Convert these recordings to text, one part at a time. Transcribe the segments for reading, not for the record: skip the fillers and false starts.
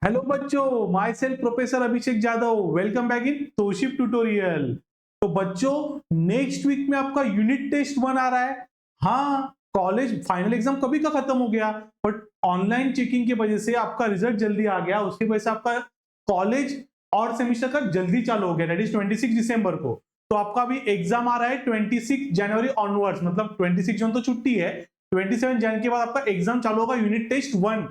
Hello बच्चों, myself professor Abhishek Jadhav, welcome back in तोशिप tutorial. तो बच्चों, नेक्स्ट वीक में आपका यूनिट टेस्ट 1 आ रहा है। हाँ, कॉलेज फाइनल एग्जाम कभी का खत्म हो गया, बट ऑनलाइन चेकिंग की वजह से आपका रिजल्ट जल्दी आ गया। उसकी वजह से आपका कॉलेज और सेमिस्टर का जल्दी चालू हो गया, दैट इज 26 दिसंबर को। तो आपका अभी एग्जाम आ रहा है 26 जनवरी ऑनवर्ड्स, मतलब 26 जून तो छुट्टी है, 27 जन के बाद आपका एग्जाम चालू होगा यूनिट टेस्ट 1।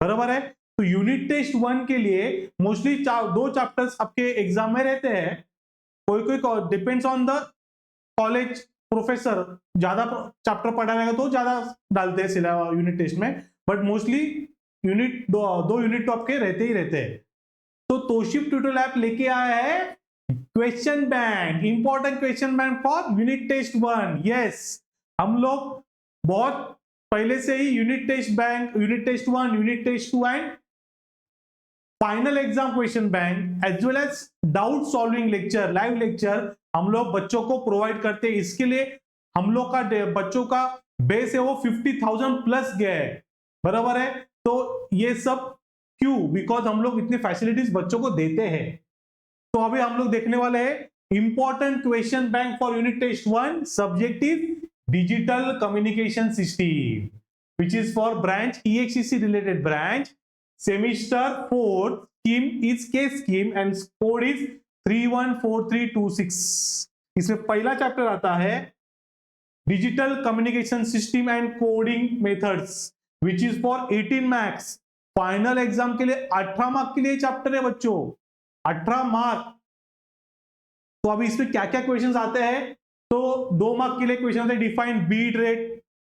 बराबर है। तो यूनिट टेस्ट 1 के लिए मोस्टली दो चैप्टर्स आपके एग्जाम में रहते हैं। कोई कोई depends on the college professor, ज्यादा चैप्टर पढ़ाएगा तो ज्यादा डालते हैं यूनिट टेस्ट में, बट मोस्टली यूनिट दो यूनिट तो आपके रहते ही रहते हैं। तो तोशिप ट्यूटोरियल ऐप लेके आया है question bank, important question bank for unit test 1। Yes, हम लोग बहुत पहले से ही unit test bank, unit test 1, unit test 2 and final exam question bank as well as doubt solving lecture, live lecture हम लोग बच्चों को प्रोवाइड करते हैं। इसके लिए हम लोग का बच्चों का बेस है वो 50,000 प्लस गया है। बराबर है। तो ये सब क्यों? बिकॉज हम लोग इतनी फैसिलिटीज बच्चों को देते हैं। तो अभी हम लोग देखने वाले हैं important question bank for unit test 1, subjective digital communication system, which is for branch EXCC related branch. Semester 4 scheme is K scheme and code is 314326। इसमें पहला चैप्टर आता है digital communication system and coding methods, which is for 18 marks. Final exam के लिए 18 mark के लिए chapter है बच्चों, 18 मार्क। तो अभी इसमें क्या क्या क्वेश्चंस आते हैं? तो 2 मार्क के लिए क्वेश्चन आते हैं define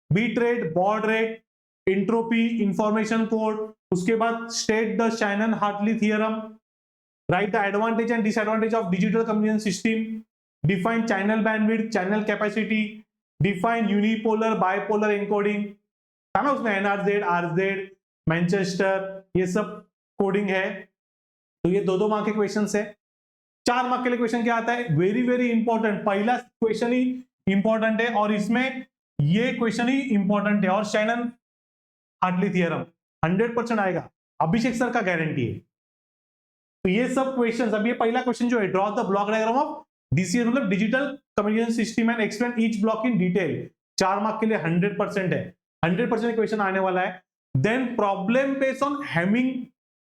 bit rate, baud rate, entropy, information code. उसके बाद state the Shannon Hartley theorem, write the advantage and disadvantage of digital communication system, define channel bandwidth, channel capacity, define unipolar bipolar encoding, है ना, उसमें NRZ, RZ, Manchester, ये सब coding है। तो ये 2-2 मार्क के क्वेश्चन है। 4 मार्क के लिए क्वेश्चन क्या आता है? वेरी वेरी इंपॉर्टेंट, पहला क्वेश्चन ही इंपॉर्टेंट है और इसमें ये क्वेश्चन ही इंपॉर्टेंट है, और शैनन हार्टली थियरम 100% आएगा, अभिषेक सर का गारंटी है। तो ये सब क्वेश्चंस, अब ये पहला क्वेश्चन जो है, draw the block diagram of DCS मतलब digital communication system and explain each block in detail. 4 mark के लिए 100% है, 100% क्वेश्चन आने वाला है। Then problem based on Hamming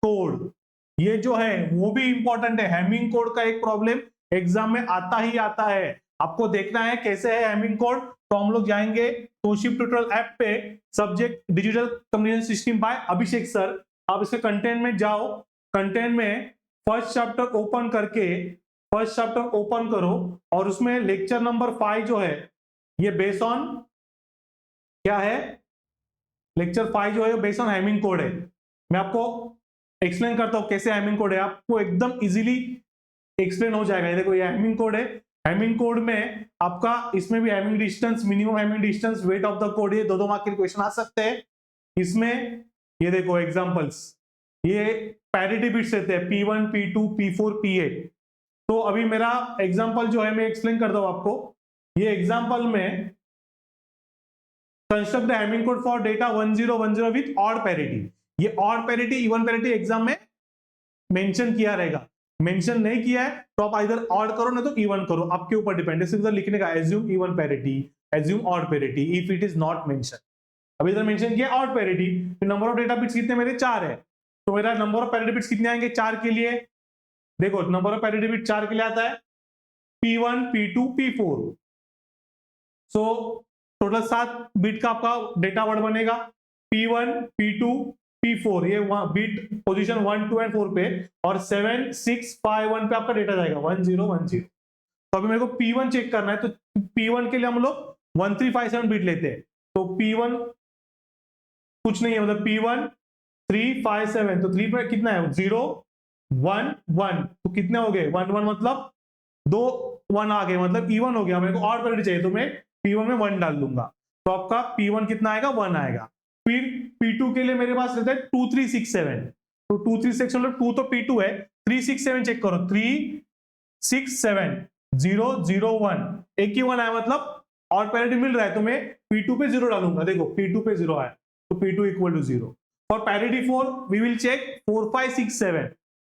code, ये जो है वो भी इंपॉर्टेंट है। हैमिंग कोड का एक प्रॉब्लम एग्जाम में आता ही आता है, आपको देखना है कैसे है हैमिंग कोड। तो हम लोग जाएंगे तोशिप ट्यूटोरियल ऐप पे, subject digital communication system by Abhishek sir. आप इसके कंटेंट में जाओ, कंटेंट में फर्स्ट चैप्टर ओपन करके, फर्स्ट चैप्टर ओपन करो और उसमें लेक्चर नंबर 5 जो है ये बेस्ड ऑन क्या है, लेक्चर 5 जो है बेस्ड ऑन हैमिंग कोड है। मैं आपको एक्सप्लेन करता हूं कैसे हैमिंग कोड है, आपको एकदम इजीली एक्सप्लेन हो जाएगा। देखो ये हैमिंग कोड है, हैमिंग कोड में आपका इसमें भी Hamming distance, minimum Hamming distance, weight of the code, ये 2-2 मार्क के क्वेश्चन आ सकते हैं इसमें। ये देखो एग्जांपल्स, ये पैरिटी बिट्स रहते हैं P1, P2, P4, P8। तो अभी मेरा एग्जांपल जो है मैं एक्सप्लेन करता हूं आपको। ये एग्जांपल में construct the Hamming code for data 1010 with odd parity. ये odd parity, even parity exam में मेंशन किया रहेगा, मेंशन नहीं किया है तो आप इधर ऑड करो ना तो इवन करो, आपके ऊपर डिपेंड है। इधर लिखने का assume even parity, assume odd parity if it is not mention. अभी इधर मेंशन किया ऑड पैरिटी, तो नंबर ऑफ डेटा बिट्स कितने मेरे 4 है, तो मेरा नंबर ऑफ पैरिटी बिट्स कितने आएंगे 4 के लिए? देखो नंबर ऑफ पैरिटी बिट 4 के लिए आता है P1, P2, P4। So total 7 bit का आपका डेटा वर्ड बनेगा, P1, P2, P4, ये बिट पोजीशन 1, 2 एंड 4 पे, और 7, 6, 5, 1 पे आपका डेटा जाएगा 1010। तो अभी मेरे को P1 चेक करना है, तो P1 के लिए हम लोग 1357 बिट लेते हैं। तो P1 कुछ नहीं है, मतलब P1 357, तो 3 पे कितना है 0, 1, 1, तो कितने हो गए 1, 1, मतलब 2 1 आ गए, मतलब इवन हो गया। मेरे को ऑड पैरिटी चाहिए तो मैं P1 में 1 डाल दूंगा, तो आपका P1 कितना आएगा 1 आएगा। फिर P2 के लिए मेरे पास रहता है 2367, तो 2367 मतलब 2 तो P2 है, 367 चेक करो, 367 0 0 1, एक ही 1 आया, मतलब ऑड पैरिटी मिल रहा है, तो मैं P2 पे 0 डालूंगा। देखो P2 पे 0 आया तो P2 equal to 0। For parity 4 we will check 4 5 6 7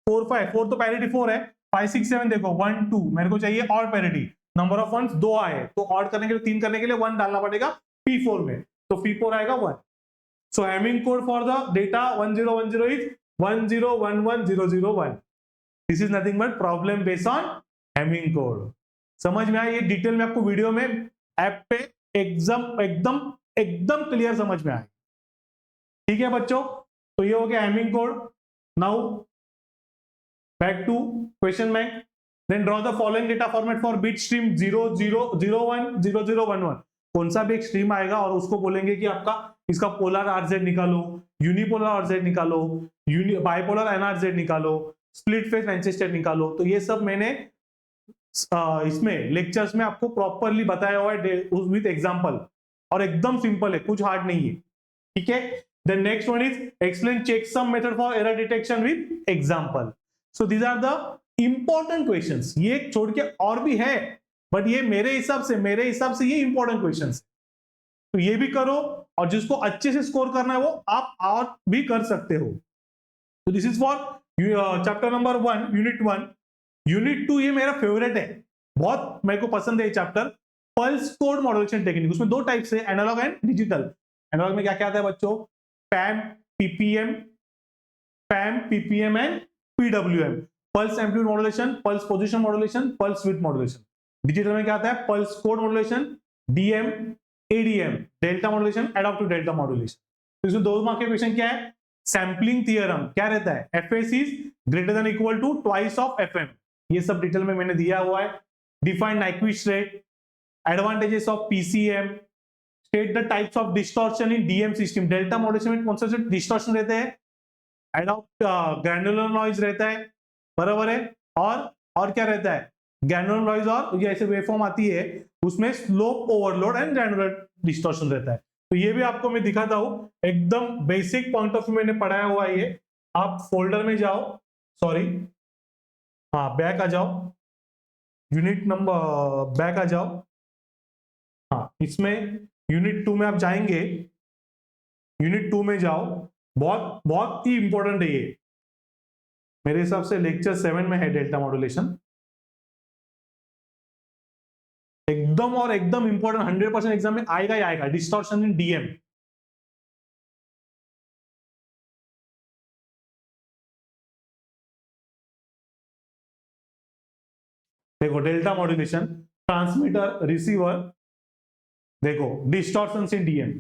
4 5 4 तो पैरिटी 4 है, 5 6 7 देखो 1 2 मेरे को चाहिए odd parity, number of ones 2 आए तो ऑड करने के लिए 3 करने के लिए 1 डालना पड़ेगा P4 में, तो P4 आएगा 1. So Hamming code for the data 1010 is 1011001. This is nothing but problem based on Hamming code. समझ में आया? ये डिटेल में आपको वीडियो में ऐप पे एकदम एकदम एकदम क्लियर समझ में आए. ठीक है बच्चों, तो ये हो गया Hamming code. Now back to question bank. Then draw the following data format for bit stream 0001 0011. कौन सा भी एक स्ट्रीम आएगा और उसको बोलेंगे कि आपका इसका पोलर आरजेड निकालो, यूनिपोलर आरजेड निकालो, बाइपोलर एनआरजेड निकालो, स्प्लिट फेस मैनचेस्टर निकालो. तो ये सब मैंने इसमें लेक्चर्स में आपको प्रॉपरली बताया हुआ है विद एग्जांपल, और एकदम सिंपल है, कुछ हार्ड नहीं है. ठीक है. The next one is explain checksum method for error detection with example. So these are the important questions. ये छोड़ के और भी है, बट ये मेरे हिसाब से ये important questions. तो ये भी करो, और जिसको अच्छे से स्कोर करना है वो आप और भी कर सकते हो. तो this is for chapter number 1 unit 1. Unit 2 ये मेरा फेवरेट है, बहुत मेरे को पसंद है ये chapter. Pulse code modulation technique. उसमें दो टाइप से, एनालॉग एंड डिजिटल. एनालॉग में क्या क्या आता है बच्चों? PAM, PPM and PWM. Pulse amplitude modulation, pulse position modulation, pulse width modulation. Digital में क्या आता है? Pulse code modulation, DM, ADM, delta modulation, adaptive delta modulation. तो इसमें 2 मार्क के क्वेश्चन क्या है? सैम्पलिंग थियरम क्या रहता है? FS is greater than equal to twice of FM. ये सब डिटेल में मैंने दिया हुआ है. Define Nyquist rate, advantages of PCM, state the types of distortion in DM system. Delta modulation में कौन सा डिस्टॉर्शन रहते हैं? एडॉप्ट ग्रैन्युलर नॉइज रहता है, बराबर है. और क्या रहता है? ग्रैन्युलर नॉइज, और ये ऐसे वेवफॉर्म आती है उसमें slope overload and granular distortion रहता है. तो ये भी आपको मैं दिखाता हूं, एकदम बेसिक पॉइंट ऑफ व्यू मैंने पढ़ाया हुआ है ये. आप फोल्डर में जाओ, सॉरी हाँ बैक आ जाओ, यूनिट नंबर बैक आ जाओ. हाँ इसमें यूनिट 2 में आप जाएंगे, यूनिट 2 में जाओ. बहुत बहुत ही इंपॉर्टेंट है ये, मेरे हिसाब से लेक्चर 7 में है डेल्टा मॉड्यूलेशन. एकदम और एकदम इंपॉर्टेंट, 100% एग्जाम में आएगा ही आएगा. Distortion in DM. देखो डेल्टा मॉड्यूलेशन, ट्रांसमीटर, रिसीवर. देखो डिस्टॉर्शन इन DM,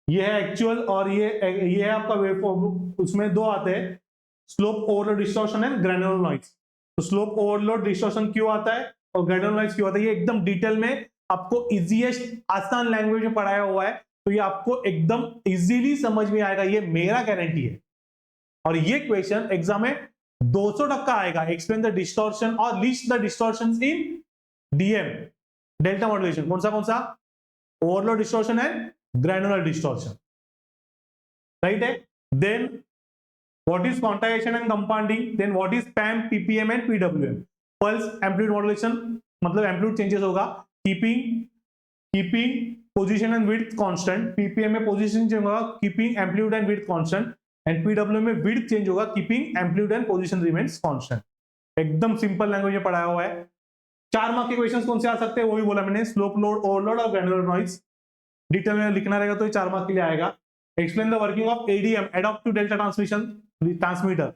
ये है एक्चुअल, और ये है आपका वेवफॉर्म. उसमें 2 आते हैं, slope overload distortion and granular noise. तो स्लोप ओवरलोड डिस्टॉर्शन क्यों आता है और ग्रैन्युलर नॉइज क्यों आता है, ये एकदम डिटेल में आपको इजीएस्ट आसान लैंग्वेज में पढ़ाया हुआ है. तो ये आपको एकदम इजीली समझ में आएगा, ये मेरा गारंटी है. और ये क्वेश्चन एग्जाम में 200% आएगा. एक्सप्लेन द डिस्टॉर्शन और list the distortions in DM delta modulation. कौन सा? Overload distortion and granular distortion, right है. Then what is quantization and compounding. Then what is PAM, PPM and PWM. Pulse amplitude modulation मतलब amplitude changes होगा, keeping position and width constant. PPM में position change होगा, keeping amplitude and width constant. And PWM में width change होगा, keeping amplitude and position remains constant. एकदम simple language में पढ़ाया हुआ है. 4 मार्क के क्वेश्चंस कौन से आ सकते हैं वो भी बोला मैंने, स्लोप लोड, ओवरलोड और ग्रैन्युलर नॉइज. डिटेल में लिखना रहेगा तो ये 4 मार्क के लिए आएगा. Explain the working of ADM, adaptive delta transmission transmitter.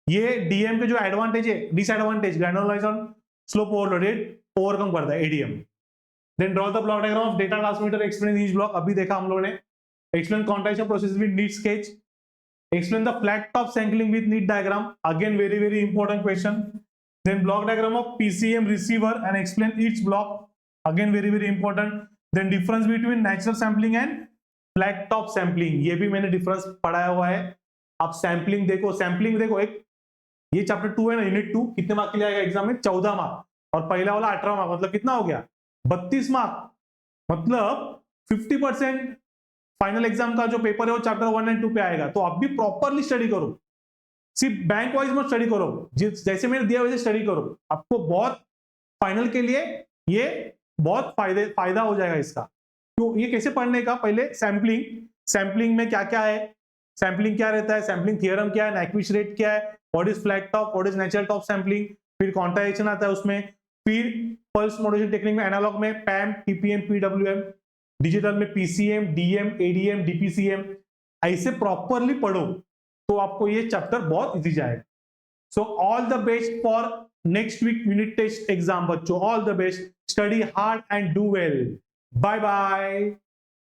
ये DM के जो एडवांटेज है, डिसएडवांटेज, ग्रैन्युलर नॉइज और स्लोप ओवरलोड ओवरकम करता है ADM. Then draw the block diagram of data transmitter, explain each block, अभी देखा हम लोगों ने. Explain quantization process with neat sketch. Explain the flat top sampling with neat diagram, again very very important question. Then block diagram of PCM receiver and explain each block, again very very important. Then difference between natural sampling and flat top sampling, ये भी मैंने difference पढ़ाया हुआ है. आप sampling देखो, एक ये चैप्टर 2 है ना, यूनिट 2 कितने मार्क के लिए आएगा एग्जाम में? 14 मार्क. और पहला वाला 18 मार्क, मतलब कितना हो गया? 32 मार्क. मतलब 50% फाइनल एग्जाम का जो पेपर है वो चैप्टर 1 एंड 2 पे आएगा. तो आप भी प्रॉपरली स्टडी करो, सिर्फ बैंक वाइज मत स्टडी करो, जैसे मैंने दिया वैसे स्टडी करो. आपको बहुत फाइनल के लिए ये बहुत फायदा हो जाएगा इसका. तो ये कैसे पढ़ने का? पहले सैम्पलिंग में क्या क्या है, सैम्पलिंग क्या रहता है, सैम्पलिंग थियरम क्या है, नाइक्विस्ट रेट क्या है, what is flat top, what is natural top sampling, फिर क्वांटाइजेशन आता है उसमें, फिर पल्स मॉड्यूलेशन टेक्निक में एनालॉग में पैम, टीपीएम, पीडब्ल्यूएम, डिजिटल में पीसीएम, डीएम, एडीएम, डीपीसीएम, ऐसे प्रॉपरली पढ़ो तो आपको ये चैप्टर बहुत इजी जाएगा। So all the best for next week unit test exam बच्चों, all the best, study hard and do well, bye bye.